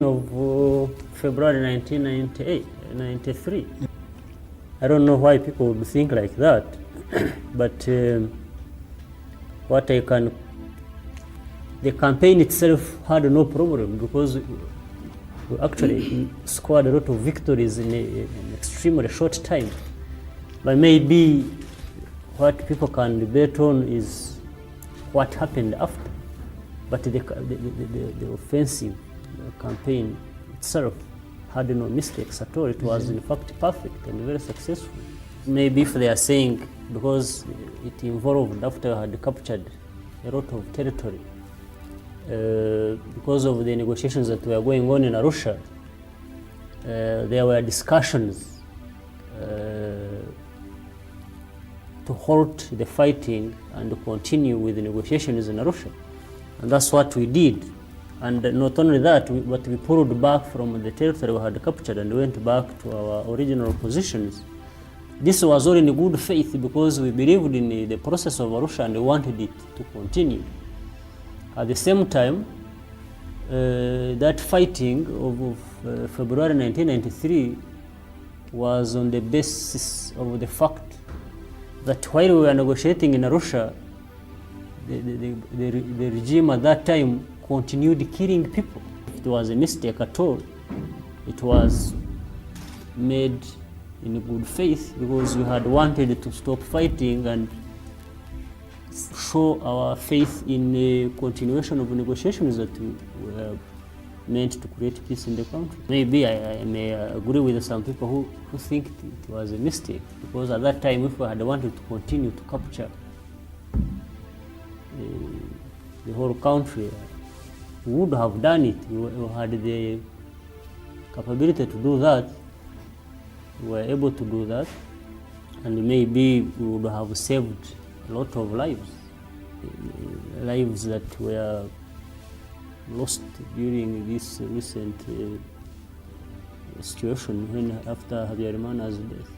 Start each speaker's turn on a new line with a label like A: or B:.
A: of February 1993. I don't know why people would think like that, but the campaign itself had no problem because we actually scored a lot of victories in an extremely short time. But maybe what people can debate on is what happened after. But the offensive campaign itself had no mistakes at all. It was in fact perfect and very successful. Maybe if they are saying because it involved after I had captured a lot of territory, because of the negotiations that were going on in Arusha, there were discussions to halt the fighting and continue with the negotiations in Arusha. And that's what we did. And not only that, but we pulled back from the territory we had captured and went back to our original positions. This was all in good faith because we believed in the process of Arusha and we wanted it to continue. At the same time, that fighting of February 1993 was on the basis of the fact that while we were negotiating in Arusha, the regime at that time continued killing people. If it was a mistake at all, it was made in good faith because we had wanted to stop fighting and show our faith in the continuation of negotiations that were meant to create peace in the country. Maybe I may agree with some people who think it was a mistake because at that time if we had wanted to continue to capture the whole country, we would have done it. We had the capability to do that. We were able to do that, and maybe we would have saved a lot of lives that were lost during this recent situation when after Habyarimana's death.